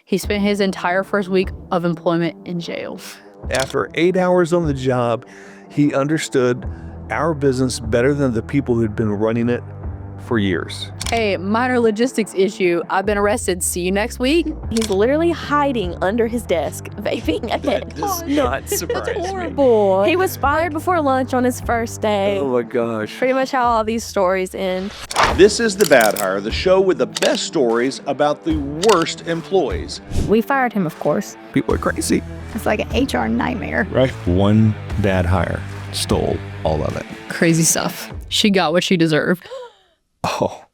He spent his entire first week of employment in jail. After 8 hours on the job, he understood our business better than the people who'd been running it for years. Hey, minor logistics issue. I've been arrested. See you next week. He's literally hiding under his desk, vaping again. That does not surprise me. Horrible. He was fired before lunch on his first day. Oh my gosh. Pretty much how all these stories end. This is The Bad Hire, the show with the best stories about the worst employees. We fired him, of course. People are crazy. It's like an HR nightmare. Right. One bad hire stole all of it. Crazy stuff. She got what she deserved. Oh.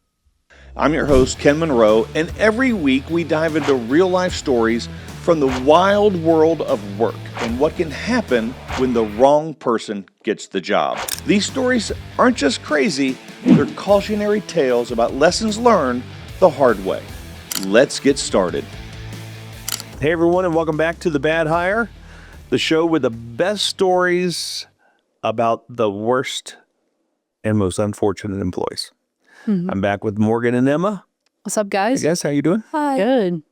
I'm your host, Ken Monroe, and every week we dive into real-life stories from the wild world of work and what can happen when the wrong person gets the job. These stories aren't just crazy, they're cautionary tales about lessons learned the hard way. Let's get started. Hey everyone, and welcome back to The Bad Hire, the show with the best stories about the worst and most unfortunate employees. Mm-hmm. I'm back with Morgan and Emma. What's up, guys? Hey guys, how you doing? Hi. Good.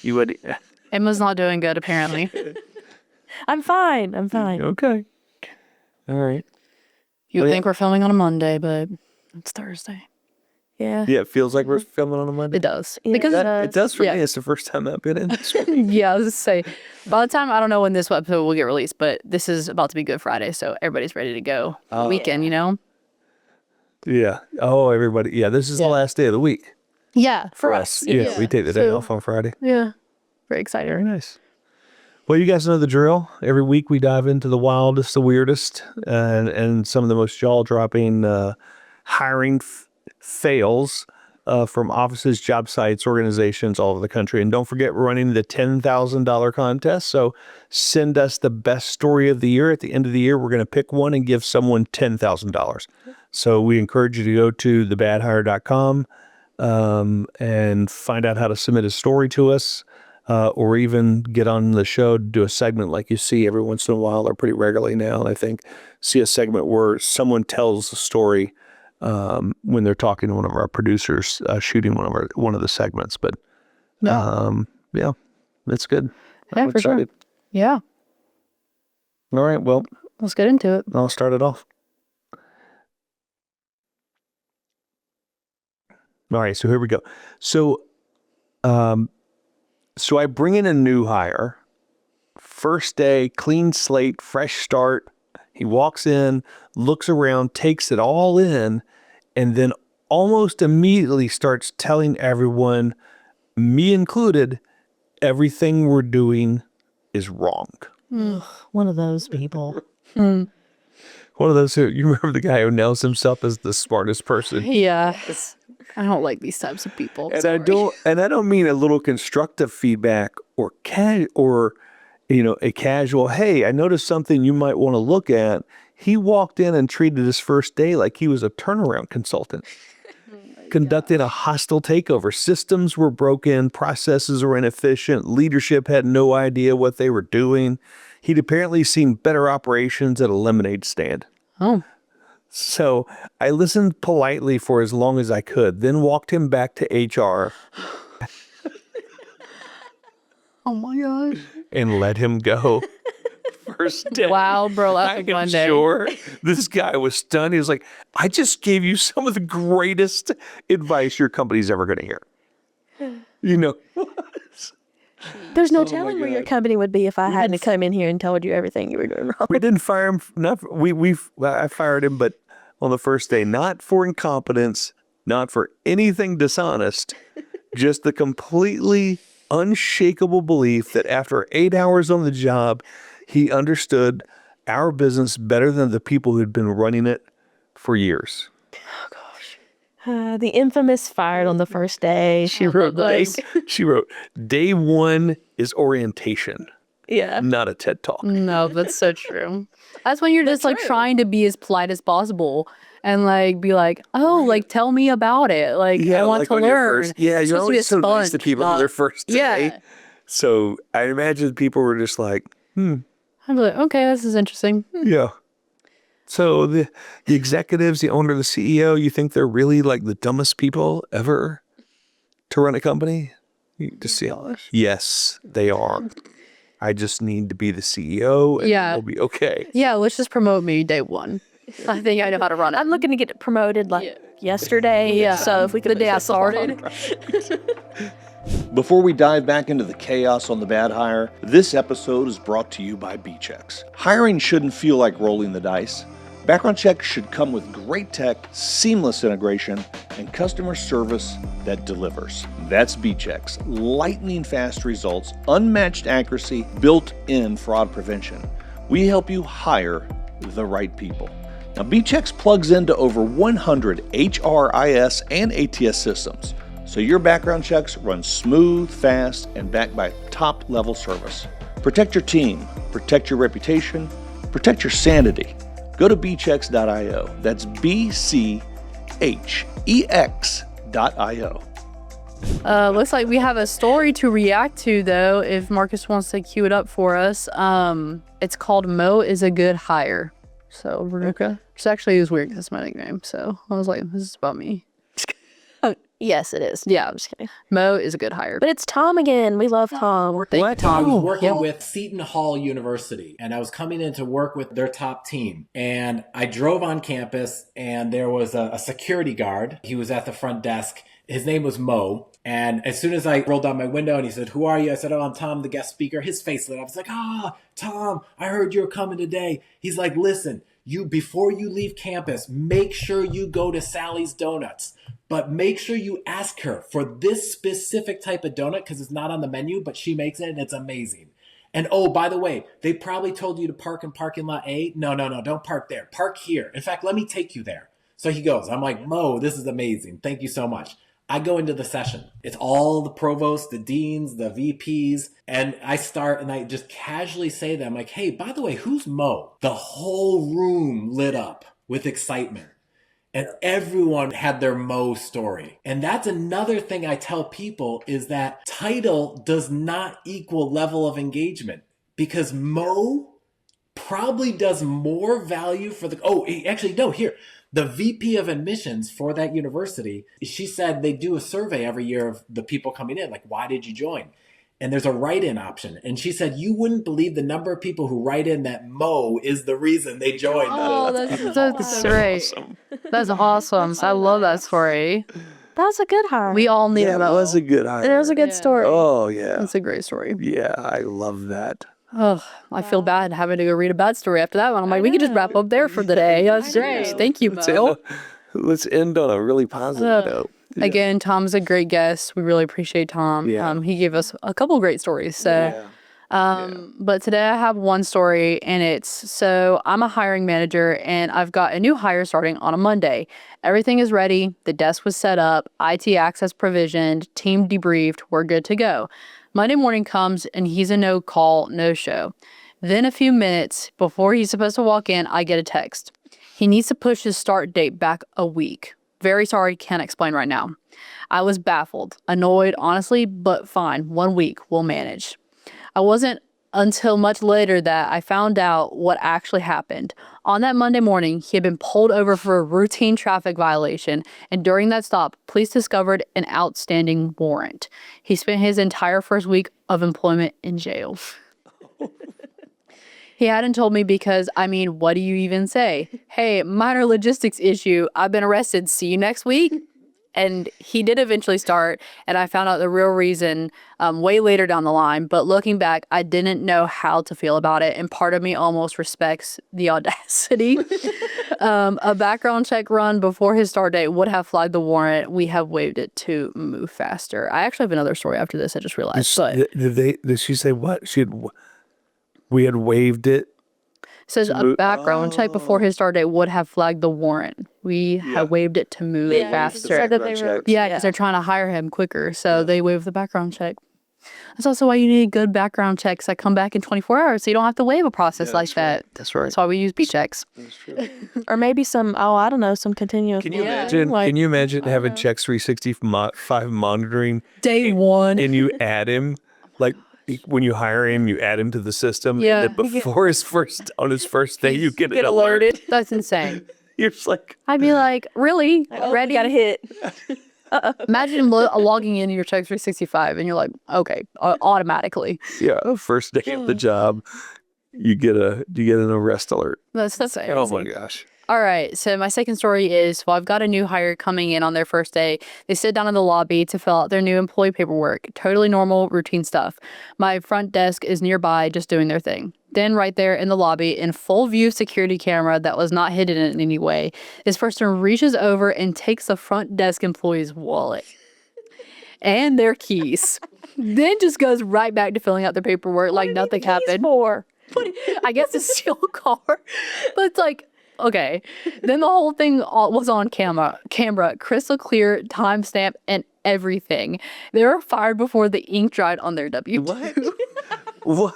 You would. Emma's not doing good, apparently. I'm fine. Okay. All right. You would think we're filming on a Monday, but it's Thursday. Yeah. Yeah, it feels like we're filming on a Monday. It does. Yeah, Because It does for yeah. me. It's the first time I've been in this one. Yeah, I was just say, by the time, I don't know when this episode will get released, but this is about to be Good Friday, so everybody's ready to go. Weekend, you know? Yeah. Oh, everybody. Yeah, this is the last day of the week Yeah, for us. Yeah, we take the day off on Friday. Yeah. Very excited. Very nice. Well, you guys know the drill. Every week we dive into the wildest, the weirdest, and some of the most jaw-dropping hiring fails from offices, job sites, organizations all over the country. And don't forget, we're running the $10,000 contest. So send us the best story of the year. At the end of the year, we're going to pick one and give someone $10,000. So we encourage you to go to thebadhire.com and find out how to submit a story to us, or even get on the show to do a segment like you see every once in a while or pretty regularly now. And I think see a segment where someone tells a story when they're talking to one of our producers, shooting one of the segments. But yeah, that's good. Yeah, for sure. Yeah. All right, well, Let's get into it. I'll start it off. All right, so here we go. So I bring in a new hire. First day, clean slate, fresh start. He walks in, looks around, takes it all in, and then almost immediately starts telling everyone, me included, everything we're doing is wrong. One of those people. One of those who, you remember the guy who nails himself as the smartest person? Yeah. I don't like these types of people. And I don't mean a little constructive feedback or a casual, hey, I noticed something you might want to look at. He walked in and treated his first day like he was a turnaround consultant. Conducted a hostile takeover. Systems were broken, processes were inefficient, leadership had no idea what they were doing. He'd apparently seen better operations at a lemonade stand. Oh. So I listened politely for as long as I could, then walked him back to HR. Oh my gosh. And let him go. First day. Wow, bro, that's I'm one day. sure this guy was stunned. He was like, I just gave you some of the greatest advice your company's ever going to hear. You know? There's no telling where your company would be if I hadn't come in here and told you everything you were doing wrong. We didn't fire him. I fired him, but on the first day, not for incompetence, not for anything dishonest, just the completely unshakable belief that after 8 hours on the job, he understood our business better than the people who'd been running it for years. Oh, gosh. The infamous fired on the first day. She wrote, day one is orientation. Yeah. Not a TED Talk. No, that's so true. That's when you're just like trying to be as polite as possible and like be like, oh, like tell me about it. Like I want to learn. You're always so nice to people on their first day. Yeah. So I imagine people were just like, I'd be like, okay, this is interesting. Yeah. So the executives, the owner, the CEO, you think they're really like the dumbest people ever to run a company? You just see, yes, they are. I just need to be the CEO and it'll be okay. Yeah, let's just promote me day one. I think I know how to run it. I'm looking to get promoted yesterday. Yeah. So if we could The day I started. Before we dive back into the chaos on the bad hire, this episode is brought to you by BChex. Hiring shouldn't feel like rolling the dice. Background checks should come with great tech, seamless integration, and customer service that delivers. That's BChex. Lightning fast results, unmatched accuracy, built-in fraud prevention. We help you hire the right people. Now, BChex plugs into over 100 HRIS and ATS systems, so your background checks run smooth, fast, and backed by top-level service. Protect your team, protect your reputation, protect your sanity. Go to BChex.io. That's BChex.io. Looks like we have a story to react to, though, if Marcus wants to cue it up for us. It's called Mo is a Good Hire. So we're okay. Which actually is weird because it's my nickname. So I was like, this is about me. Yes, it is. Yeah, I'm just kidding. Mo is a good hire. But it's Tom again. We love Tom. What? I was working with Seton Hall University, and I was coming in to work with their top team. And I drove on campus, and there was a security guard. He was at the front desk. His name was Mo. And as soon as I rolled down my window and he said, "Who are you?" I said, "Oh, I'm Tom, the guest speaker." His face lit up. I was like, Tom, I heard you were coming today. He's like, "Listen, before you leave campus, make sure you go to Sally's Donuts. But make sure you ask her for this specific type of donut because it's not on the menu, but she makes it and it's amazing. And oh, by the way, they probably told you to park in parking lot A. No, don't park there. Park here. In fact, let me take you there." So he goes. I'm like, "Mo, this is amazing. Thank you so much." I go into the session. It's all the provosts, the deans, the VPs. And I start and I just casually say to them, like, "Hey, by the way, who's Mo?" The whole room lit up with excitement. And everyone had their Mo story. And that's another thing I tell people is that title does not equal level of engagement. Because Mo probably does more value for the VP of admissions for that university, she said they do a survey every year of the people coming in, like, why did you join? And there's a write-in option. And she said, you wouldn't believe the number of people who write in that Mo is the reason they joined. Oh, that's great. Awesome. That's awesome. I love that story. That was a good hire. We all need that was a good hire. It was a good story. Oh, yeah. That's a great story. Yeah, I love that. Oh, I feel bad having to go read a bad story after that one. I'm like, we could just wrap up there for the day. That's great. Thank you, Mo. Let's end on a really positive note. Yeah. Again, Tom's a great guest. We really appreciate Tom. Yeah. He gave us a couple great stories. So, but today I have one story, and so I'm a hiring manager, and I've got a new hire starting on a Monday. Everything is ready. The desk was set up. IT access provisioned. Team debriefed. We're good to go. Monday morning comes, and he's a no call, no show. Then a few minutes before he's supposed to walk in, I get a text. He needs to push his start date back a week. Very sorry, can't explain right now. I was baffled, annoyed, honestly, but fine. 1 week, we'll manage. I wasn't until much later that I found out what actually happened. On that Monday morning, he had been pulled over for a routine traffic violation, and during that stop, police discovered an outstanding warrant. He spent his entire first week of employment in jail. He hadn't told me because, what do you even say? Hey, minor logistics issue. I've been arrested. See you next week. And he did eventually start, and I found out the real reason way later down the line. But looking back, I didn't know how to feel about it, and part of me almost respects the audacity. A background check run before his start date would have flagged the warrant. We have waived it to move faster. I actually have another story after this. I just realized. Did she say what? We had waived it. Says a background check before his start date would have flagged the warrant. We have waived it to move faster. Because they're trying to hire him quicker, so they waived the background check. That's also why you need good background checks that come back in 24 hours, so you don't have to waive a process like that. That's right. That's why we use BChex. That's true. Or maybe some continuous. Can you imagine? Can you imagine having Chex 365 monitoring Day one, and you add him like. When you hire him, you add him to the system. Yeah. And before his first day, you get an alert. That's insane. You're just like, I'd be like, really? Ready? Got a hit. Imagine logging into your Chex 365 and you're like, okay, automatically. Yeah, first day of the job, you get an arrest alert. That's crazy. Oh my gosh. All right. So my second story is, well, I've got a new hire coming in on their first day. They sit down in the lobby to fill out their new employee paperwork. Totally normal, routine stuff. My front desk is nearby, just doing their thing. Then right there in the lobby, in full view security camera that was not hidden in any way, this person reaches over and takes the front desk employee's wallet and their keys. Then just goes right back to filling out their paperwork like nothing happened. I guess to steal a car. But it's like, okay. Then the whole thing was on camera, crystal clear, timestamp, and everything. They were fired before the ink dried on their W-2. What? What?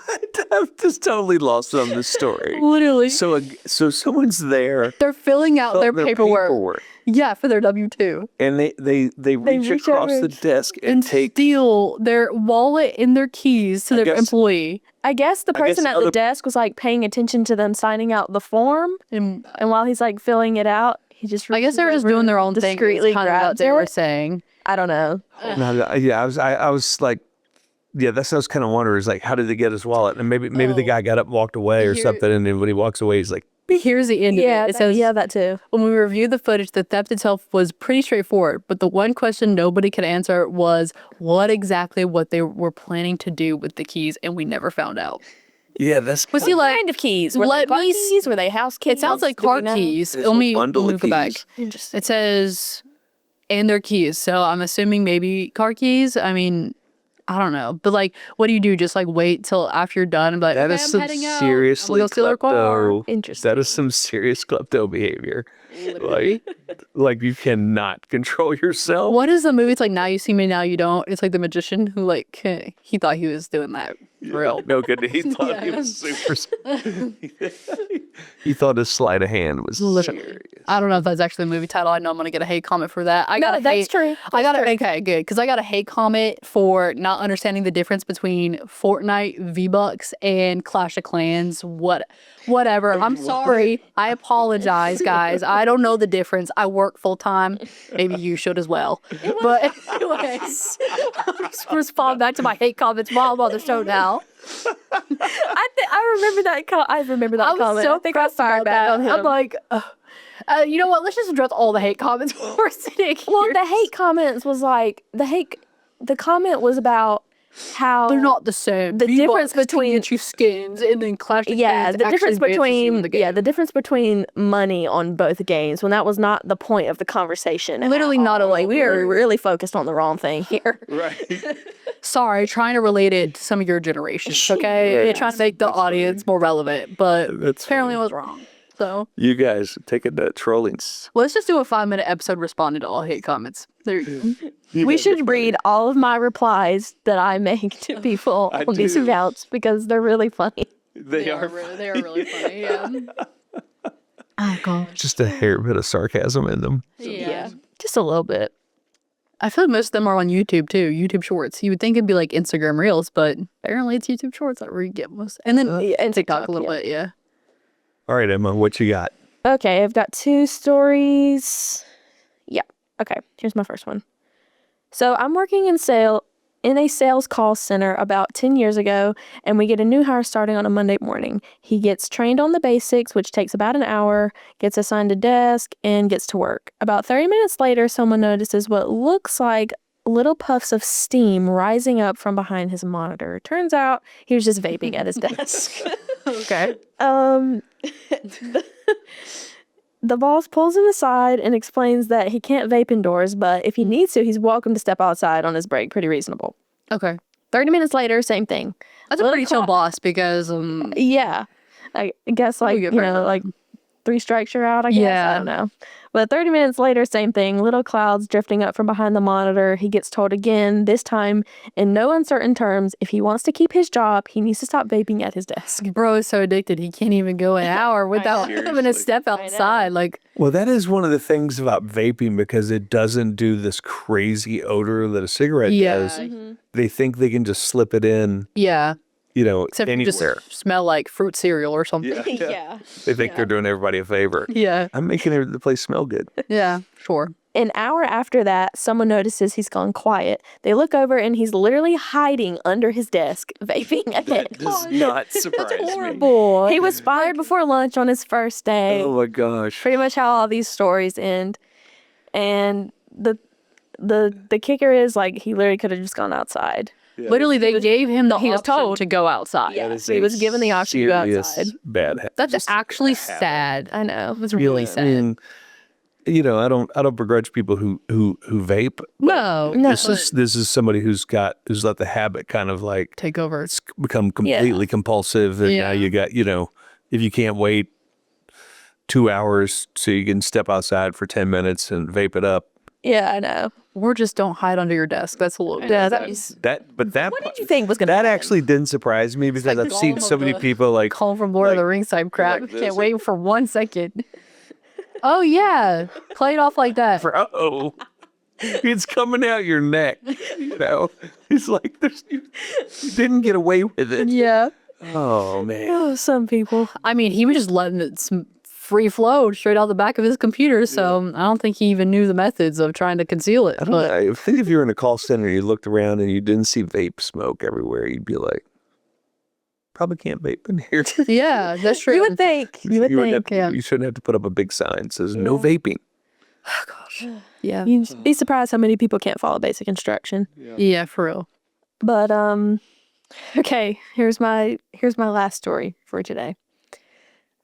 I've just totally lost on this story. Literally. So someone's there. They're filling out their paperwork. Yeah, for their W-2. And they reach across the desk and take steal their wallet and their keys to their employee. I guess the person at the desk was like paying attention to them signing out the form, and while he's like filling it out, he just I guess they were just doing their own thing. Discreetly Kind of what they were saying. I don't know. No, yeah, I was like, yeah, that's what I was kind of wondering. Is like, how did they get his wallet? And maybe the guy got up and walked away or something. And then when he walks away, he's like, here's the end of it. It says, that too. When we reviewed the footage, the theft itself was pretty straightforward. But the one question nobody could answer was what they were planning to do with the keys, and we never found out. yeah, that's Was he like kind of keys? Were they car keys? Were they house keys? It sounds like car keys. Let me move it back. It says, and their keys. So I'm assuming maybe car keys. I mean, I don't know. But like, what do you do? Just like wait till after you're done and be like, that okay, is I'm some heading out. seriously We'll steal their car. klepto. Interesting. That is some serious klepto behavior. Literally. Like you cannot control yourself. What is the movie? It's like Now You See Me, Now You Don't. It's like the magician who like he thought he was doing that for real. No good. He thought he was super. He thought his sleight of hand was serious. I don't know if that's actually a movie title. I know I'm gonna get a hate comment for that. That's true. Okay, good, because I got a hate comment for not understanding the difference between Fortnite V-Bucks and Clash of Clans. Whatever. I'm sorry. I apologize, guys. I don't know the difference. I work full time. Maybe you should as well. But anyways, I'll just respond back to my hate comments while I'm on the show now. I remember that. I remember that I was comment. so I think I fired back on him. I'm like, you know what? Let's just address all the hate comments before we're sitting here. Well, the hate comments was like the comment was about how they're not the same. The difference between get you skins and then Clash of Clans. the difference between money on both games when that was not the point of the conversation. Literally not a we are really focused on the wrong thing here. Right. Sorry, trying to relate it to some of your generations. Okay, trying to make the audience more relevant, but apparently I was wrong. So You guys taking that trolling. let's just do a 5-minute episode responding to all hate comments. There you go. We should read all of my replies that I make to people on these accounts because they're really funny. They are really funny. Yeah. Oh god. Just a hair bit of sarcasm in them. Yeah. Just a little bit. I feel like most of them are on YouTube too. YouTube Shorts. You would think it'd be like Instagram Reels, but apparently it's YouTube Shorts that where you get most. And then and TikTok a little bit. Yeah. All right, Emma, what you got? Okay, I've got 2 stories. Yeah. Okay, here's my first one. So I'm working in a sales call center about 10 years ago, and we get a new hire starting on a Monday morning. He gets trained on the basics, which takes about an hour, gets assigned a desk, and gets to work. About 30 minutes later, someone notices what looks like little puffs of steam rising up from behind his monitor. Turns out he was just vaping at his desk. Okay. The boss pulls him aside and explains that he can't vape indoors, but if he needs to, he's welcome to step outside on his break. Pretty reasonable. Okay. 30 minutes later, same thing. That's a pretty chill boss because Yeah. I guess like, like 3 strikes you're out, I guess. Yeah. I don't know. But 30 minutes later, same thing. Little clouds drifting up from behind the monitor. He gets told again, this time in no uncertain terms, if he wants to keep his job, he needs to stop vaping at his desk. bro is so addicted he can't even go an hour without having to step outside. Like, Well, that is one of the things about vaping because it doesn't do this crazy odor that a cigarette does. They think they can just slip it in, yeah. Except anywhere. you just smell like fruit cereal or something. Yeah. They think they're doing everybody a favor. Yeah. I'm making the place smell good. Yeah, sure. An hour after that, someone notices he's gone quiet. They look over and he's literally hiding under his desk, vaping again. That does not surprise me. Horrible. He was fired before lunch on his first day. Oh my gosh. Pretty much how all these stories end. And the kicker is, like, he literally could have just gone outside. Literally, they gave him the he was option told to go outside. Yeah, That is he a was given the option to go serious outside. Bad habit. That's actually sad. I know. It's really sad. I mean, I don't begrudge people who vape. No. This is somebody who's let the habit kind of like Take over. it's become completely compulsive, and now you got, if you can't wait 2 hours so you can step outside for 10 minutes and vape it up. Yeah, I know. Or just don't hide under your desk. That's a little. Yeah, That what did you think was going to that happen? actually didn't surprise me because I've seen so many people like Call from Lord of the Rings type crap. like this. Can't wait for 1 second. Oh yeah, play it off like that. it's coming out your neck. It's like you didn't get away with it. Yeah. Oh man. Oh, some people. I mean, he was just letting it free flow straight out the back of his computer. So I don't think he even knew the methods of trying to conceal it. I don't know. I think if you were in a call center, you looked around and you didn't see vape smoke everywhere, you'd be like, probably can't vape in here. Yeah, that's true. You would think. You would think. You shouldn't have to put up a big sign that says no vaping. Yeah. You'd be surprised how many people can't follow basic instruction. Yeah, for real. But okay, here's my last story for today.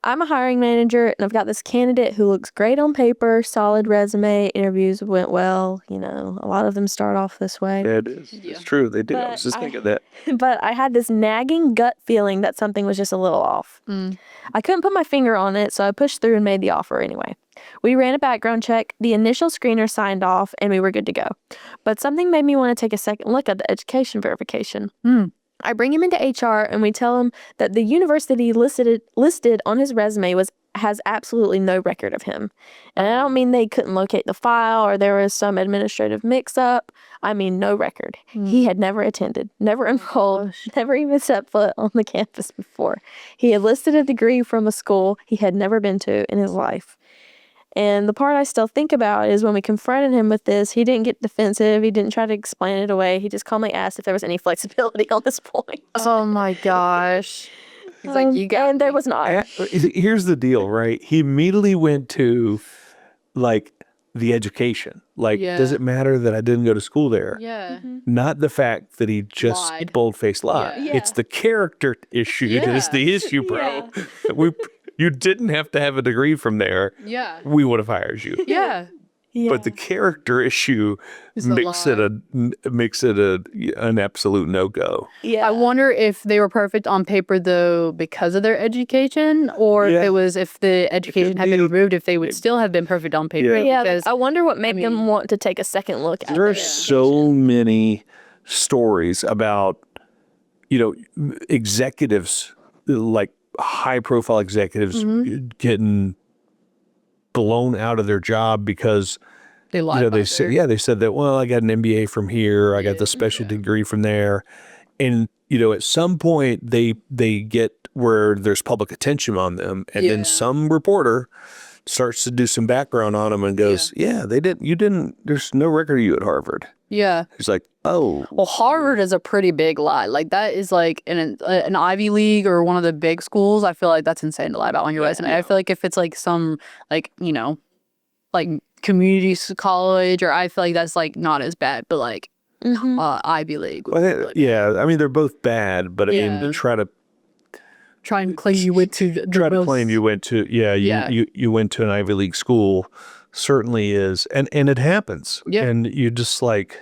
I'm a hiring manager, and I've got this candidate who looks great on paper, solid resume, interviews went well. A lot of them start off this way. Yeah, it is. It's true. They did. I was just thinking that. But I had this nagging gut feeling that something was just a little off. I couldn't put my finger on it, so I pushed through and made the offer anyway. We ran a background check, the initial screener signed off, and we were good to go. But something made me want to take a second look at the education verification. I bring him into HR and we tell him that the university listed on his resume has absolutely no record of him. And I don't mean they couldn't locate the file or there was some administrative mix-up. I mean no record. He had never attended, never enrolled, never even set foot on the campus before. He had listed a degree from a school he had never been to in his life. And the part I still think about is when we confronted him with this, he didn't get defensive. He didn't try to explain it away. He just calmly asked if there was any flexibility on this point. Oh my gosh. He's like, you got and there was not. Here's the deal, right? He immediately went to like the education. Like, does it matter that I didn't go to school there? Yeah. Not the fact that he just Lied. bold-faced lied. Yeah. It's the character issue that is the issue, bro. You didn't have to have a degree from there. Yeah. We would have hired you. Yeah. But the character issue makes it an absolute no-go. Yeah. I wonder if they were perfect on paper though because of their education, or if the education had been removed, if they would still have been perfect on paper. Yeah, Because I wonder what made them want to take a second look at There are it. so many stories about, executives, like high-profile executives getting blown out of their job because they lied. they said that, well, I got an MBA from here, I got the special degree from there, and at some point they get where there's public attention on them, and then some reporter starts to do some background on them and goes, there's no record of you at Harvard. Yeah. It's like, oh, Well, Harvard is a pretty big lie. Like that is like an Ivy League or one of the big schools. I feel like that's insane to lie about on your resume. I feel like if it's like some like community college, or I feel like that's like not as bad, but like Ivy League. I mean they're both bad, but I mean Try and claim you went to claim you went to you went to an Ivy League school certainly is, and it happens. And you just like,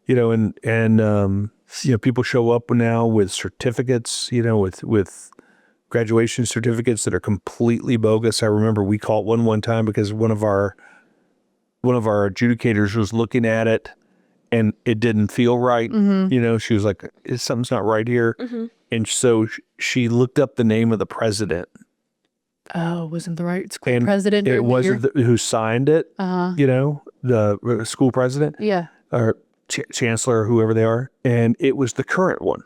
people show up now with certificates, with graduation certificates that are completely bogus. I remember we caught one time because one of our adjudicators was looking at it and it didn't feel right. She was like, something's not right here. And so she looked up the name of the president. Oh, wasn't the right school president? It wasn't who signed it, the school president. Yeah. Or chancellor, or whoever they are. And it was the current one.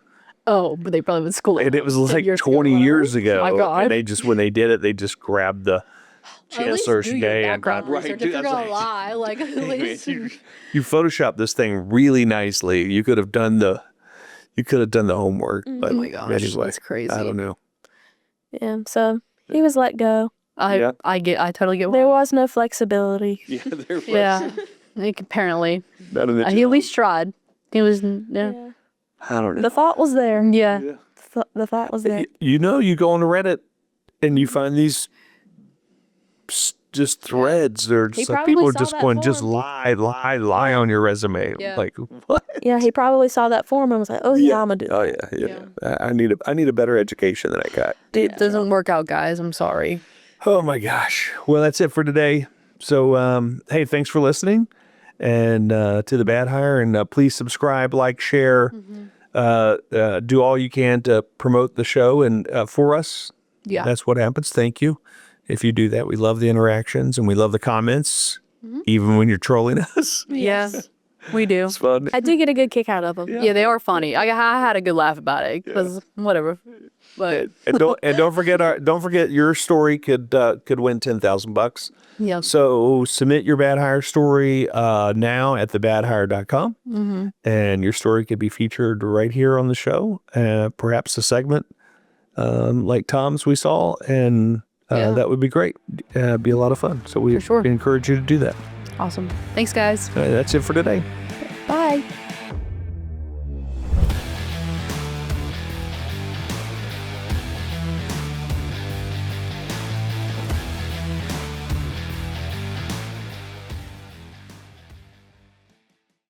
Oh, but they probably went to school. And it was like 20 years ago. Oh my God. And when they did it, they just grabbed Chancellor Shigay and Right, research dude, if you're that's gonna right. lie. Like, at Hey, man, least. you photoshopped this thing really nicely. You could have done the homework. But Oh my gosh, anyway, that's crazy. I don't know. Yeah. So he was let go. Yeah. I totally get There why. was no flexibility. Yeah, there was. Yeah, like, apparently Not in the he at least tried. He was yeah. I don't know. The thought was there. Yeah. The thought was there. You know, you go on Reddit and you find these just threads. They're just like probably people are saw just that going, just form. lie on your resume. Yeah. Like what? Yeah, he probably saw that form and was like, "Oh yeah, I'm gonna do it." Oh yeah. I need a better education than I got. It doesn't work out, guys. I'm sorry. Oh my gosh. Well, that's it for today. So, hey, thanks for listening, and to the Bad Hire, and please subscribe, like, share, do all you can to promote the show and for us. Yeah. That's what happens. Thank you. If you do that, we love the interactions and we love the comments, even when you're trolling us. Yeah, we do. It's fun. I do get a good kick out of them. Yeah, they are funny. I had a good laugh about it because whatever. But And don't forget your story could win $10,000. yeah, So submit your Bad Hire story now at thebadhire.com, and your story could be featured right here on the show, perhaps a segment like Tom's we saw, and that would be great. Be a lot of fun. So we For sure. encourage you to do that. awesome. Thanks, guys. That's it for today.